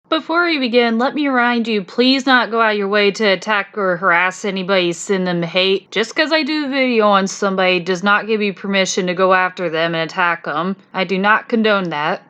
Before we begin, let me remind you, please not go out your way to attack or harass anybody, send them hate. Just because I do a video on somebody does not give you permission to go after them and attack them. I do not condone that.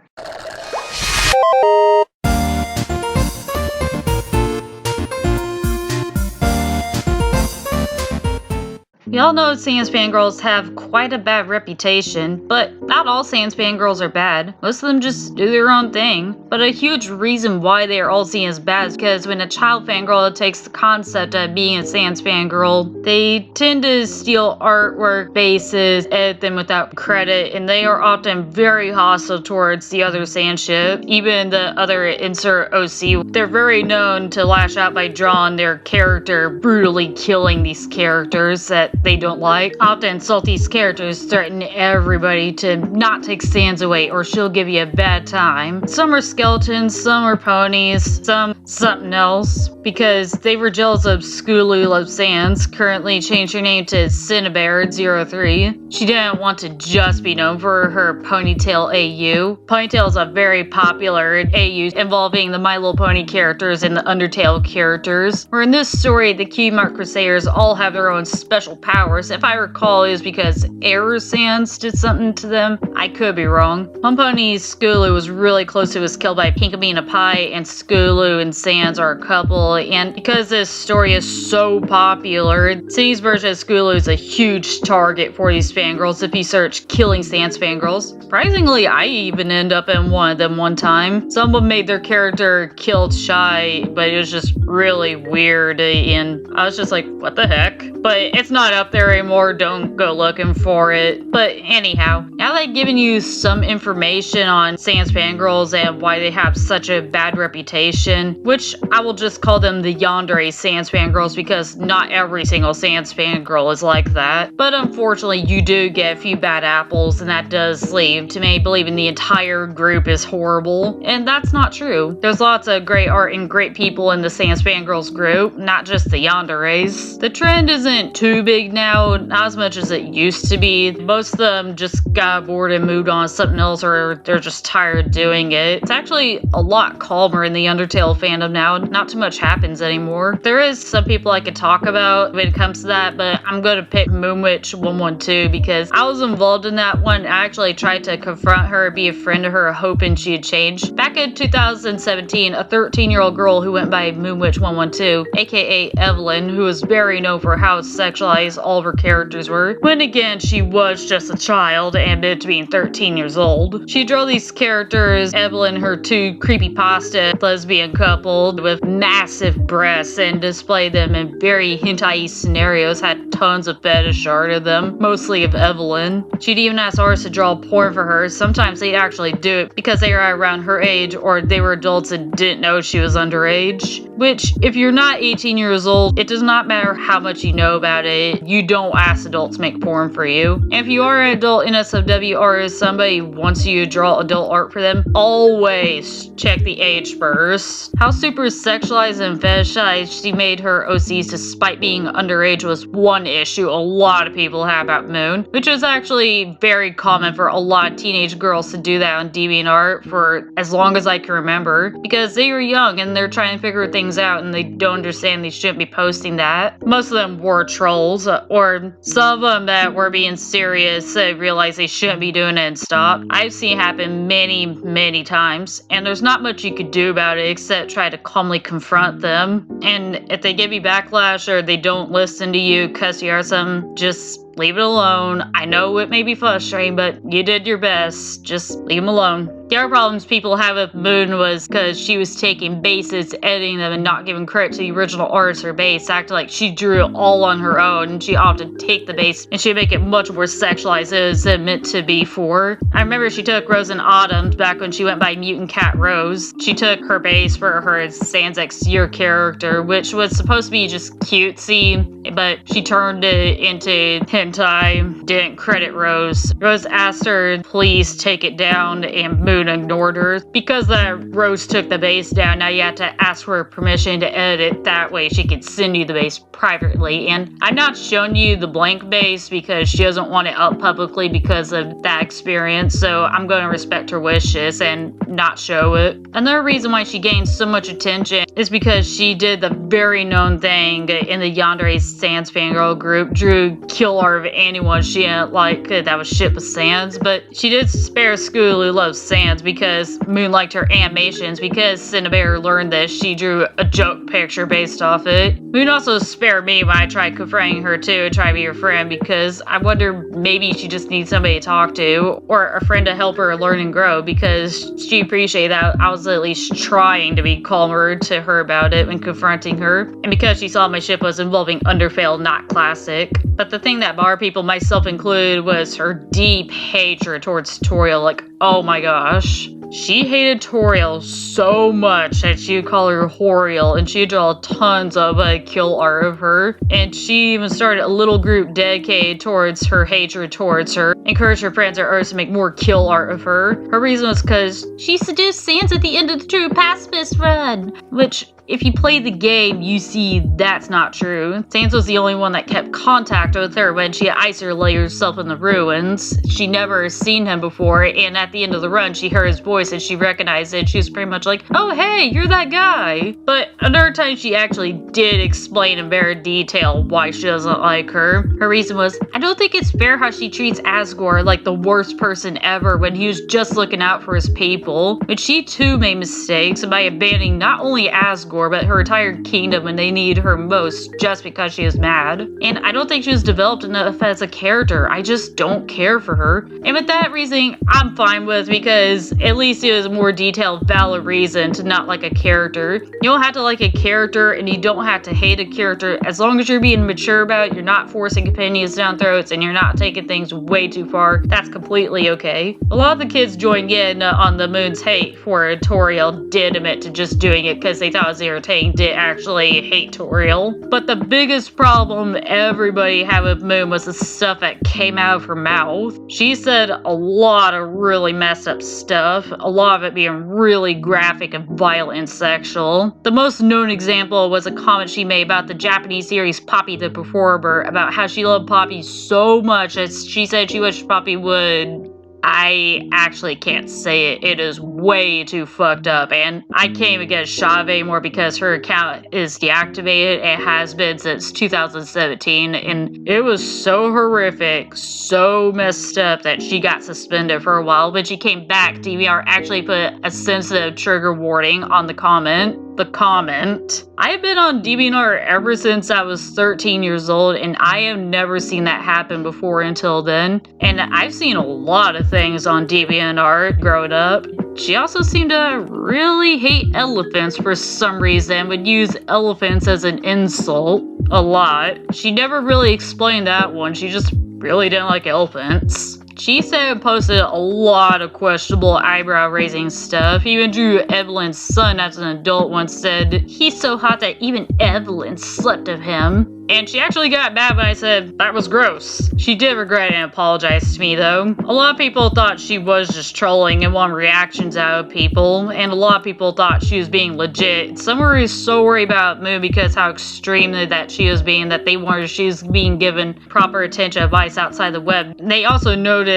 Y'all know sans fangirls have quite a bad reputation, but not all sans fangirls are bad. Most of them just do their own thing. But a huge reason why they are all seen as bad is because when a child fangirl takes the concept of being a sans fangirl, they tend to steal artwork bases, edit them without credit, and they are often very hostile towards the other sans ship, even the other insert OC. They're very known to lash out by drawing their character, brutally killing these characters that they don't like. Often insult these characters, threaten everybody to not take sans away or she'll give you a bad time. Some are skeletons, some are ponies, some something else, because they were jealous of Skulu Love Sans, currently changed her name to Cinnabear03. She didn't want to just be known for her ponytail AU. Ponytail is a very popular AU involving the My Little Pony characters and the Undertale characters, where in this story the Cutie Mark Crusaders all have their own special powers. If I recall, it was because Error Sans did something to them. I could be wrong. One pony, Skulu, was really close to was killed by Pinkamena Pie, and Skulu and Sans are a couple, and because this story is so popular, City's version of Skulu is a huge target for these fangirls if you search killing sans fangirls. Surprisingly, I even end up in one of them one time. Someone made their character killed shy, but it was just really weird, and I was just like, what the heck? But it's not up there anymore, don't go looking for it. But anyhow, now that I've given you some information on sans fangirls and why they have such a bad reputation, which I will just call them the Yandere Sans Fangirls because not every single sans fangirl is like that. But unfortunately, you do get a few bad apples, and that does lead to me believing the entire group is horrible. And that's not true. There's lots of great art and great people in the Sans Fangirls group, not just the Yanderes. The trend isn't too big now, not as much as it used to be. Most of them just got bored and moved on to something else, or they're just tired of doing it. It's actually a lot calmer in the Undertale fandom now. Not too much happens anymore. There is some people I could talk about when it comes to that, but I'm going to pick Moonwitch112 because I was involved in that one. I actually tried to confront her, be a friend to her, hoping she'd change. Back in 2017, a 13-year-old girl who went by Moonwitch112, aka Evelyn, who was very known for how sexualized all of her characters were, when again she was just a child and admitted to being 13 years old. She drew these characters, Evelyn, her two creepypasta lesbian couple with massive breasts, and displayed them in very hentai scenarios, had tons of fetish art of them, mostly of Evelyn. She'd even ask artists to draw porn for her. Sometimes they'd actually do it because they were around her age or they were adults and didn't know she was underage. Which, if you're not 18 years old, it does not matter how much you know about it, you don't ask adults to make porn for you. And if you are an adult NSFW or if somebody wants you to draw adult art for them, always check the age first. How super sexualized and fetishized she made her OCs despite being underage was one issue a lot of people have about Moon, which is actually very common for a lot of teenage girls to do that on DeviantArt for as long as I can remember, because they were young and they're trying to figure things out and they don't understand they shouldn't be posting that. Most of them were trolls, or some of them that were being serious realized they shouldn't be doing it and stop. I've seen it happen many times, and there's not much you could do about it except try to calmly confront them. And if they give you backlash or they don't listen to you, cuss you or something, just leave it alone. I know it may be frustrating, but you did your best. Just leave them alone. The other problems people have with Moon was because she was taking bases, editing them, and not giving credit to the original artist or base, acting like she drew it all on her own, and she often take the base and she'd make it much more sexualized as it meant to be for. I remember she took Rose and Autumn back when she went by Mutant Cat Rose. She took her base for her Sans X-Year character, which was supposed to be just cutesy, but she turned it into one time didn't credit Rose. Rose asked her, please take it down, and Moon ignored her. Because Rose took the base down, now you have to ask for permission to edit. That way she could send you the base privately. And I'm not showing you the blank base because she doesn't want it up publicly because of that experience. So I'm going to respect her wishes and not show it. Another reason why she gained so much attention is because she did the very known thing in the Yandere Sans Fangirl group, drew kill art of anyone she didn't like that was shit with Sans, but she did spare School who loves Sans because Moon liked her animations. Because Cinnabar learned this, she drew a joke picture based off it. Moon also spared me when I tried confronting her too and try to be her friend because I wonder maybe she just needs somebody to talk to or a friend to help her learn and grow, because she appreciated that I was at least trying to be calmer to her about it when confronting her, and because she saw my ship was involving Underfail, not Classic. But the thing that bothered people, myself included, was her deep hatred towards Toriel. Like, oh my gosh. She hated Toriel so much that she would call her Horiel, and she'd draw tons of kill art of her. And she even started a little group dedicated towards her hatred towards her, encouraged her friends or others to make more kill art of her. Her reason was because she seduced Sans at the end of the True Pacifist run, which, if you play the game, you see that's not true. Sans was the only one that kept contact with her when she isolated herself in the ruins. She never seen him before, and at the end of the run, she heard his voice and she recognized it. She was pretty much like, oh hey, you're that guy. But another time she actually did explain in very detail why she doesn't like her. Her reason was, I don't think it's fair how she treats Asgore like the worst person ever when he was just looking out for his people. But she too made mistakes by abandoning not only Asgore, but her entire kingdom when they need her most just because she is mad. And I don't think she was developed enough as a character. I just don't care for her. And with that reasoning, I'm fine with, because at least it was a more detailed, valid reason to not like a character. You don't have to like a character and you don't have to hate a character as long as you're being mature about it, you're not forcing opinions down throats, and you're not taking things way too far. That's completely okay. A lot of the kids joined in on the Moon's hate for Toriel did admit to just doing it because they thought it was irritating, did actually hate Toriel. But the biggest problem everybody had with Moon was the stuff that came out of her mouth. She said a lot of really messed up stuff, a lot of it being really graphic and violent and sexual. The most known example was a comment she made about the Japanese series Poppy the Performer, about how she loved Poppy so much that she said she wished Poppy would... I actually can't say it. It is way too fucked up, and I can't even get a shot of it anymore because her account is deactivated. It has been since 2017, and it was so horrific, so messed up that she got suspended for a while. When she came back, DVR actually put a sensitive trigger warning on the comment. I have been on DeviantArt ever since I was 13 years old, and I have never seen that happen before until then. And I've seen a lot of things on DeviantArt growing up. She also seemed to really hate elephants for some reason, would use elephants as an insult a lot. She never really explained that one, she just really didn't like elephants. She said and posted a lot of questionable eyebrow-raising stuff. Even drew Evelyn's son as an adult once said, he's so hot that even Evelyn slept with him. And she actually got mad when I said that was gross. She did regret it and apologize to me though. A lot of people thought she was just trolling and wanted reactions out of people, and a lot of people thought she was being legit. Some were so worried about Moon because how extremely that she was being, that they wanted she was being given proper attention advice outside the web. They also noticed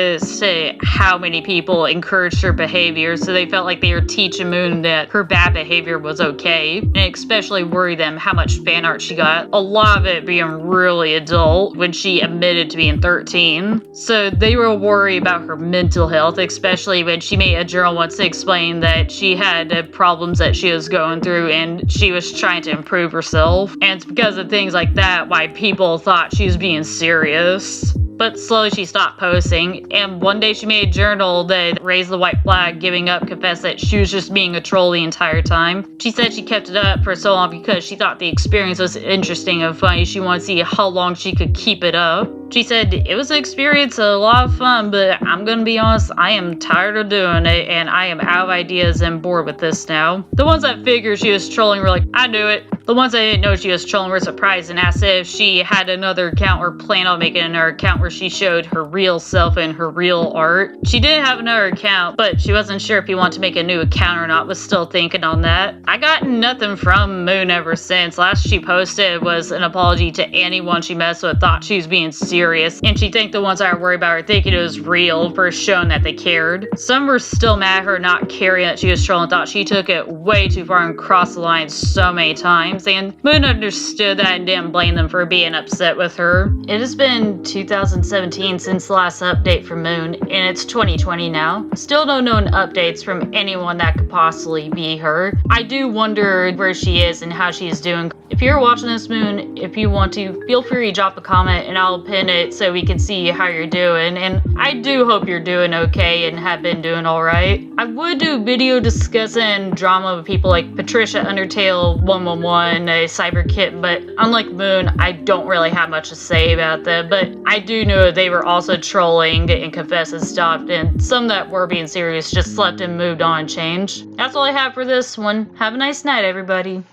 how many people encouraged her behavior, so they felt like they were teaching Moon that her bad behavior was okay, and especially worried them how much fan art she got. A lot of it being really adult when she admitted to being 13. So they were worried about her mental health, especially when she made a journal once to explain that she had problems that she was going through and she was trying to improve herself. And it's because of things like that why people thought she was being serious. But slowly she stopped posting, and one day she made a journal that raised the white flag, giving up, confessed that she was just being a troll the entire time. She said she kept it up for so long because she thought the experience was interesting and funny. She wanted to see how long she could keep it up. She said, "It was an experience, a lot of fun, but I'm gonna be honest, I am tired of doing it, and I am out of ideas and bored with this now." The ones that figured she was trolling were like, "I knew it." The ones that didn't know she was trolling were surprised and asked if she had another account or planned on making another account where she showed her real self and her real art. She did have another account, but she wasn't sure if he wanted to make a new account or not, was still thinking on that. I got nothing from Moon ever since. Last she posted was an apology to anyone she messed with, thought she was being serious, and she thanked the ones that were worried about her thinking it was real for showing that they cared. Some were still mad at her not caring that she was trolling, thought she took it way too far and crossed the line so many times, and Moon understood that and didn't blame them for being upset with her. It has been 2017 since the last update from Moon, and it's 2020 now. Still no known updates from anyone that could possibly be her. I do wonder where she is and how she is doing. If you're watching this, Moon, if you want to, feel free to drop a comment and I'll pin it so we can see how you're doing. And I do hope you're doing okay and have been doing alright. I would do a video discussing drama with people like Patricia Undertale 111, a Cyber Kit, but unlike Moon, I don't really have much to say about them. But I do know they were also trolling and confessed and stopped, and some that were being serious just slept and moved on and changed. That's all I have for this one. Have a nice night, everybody.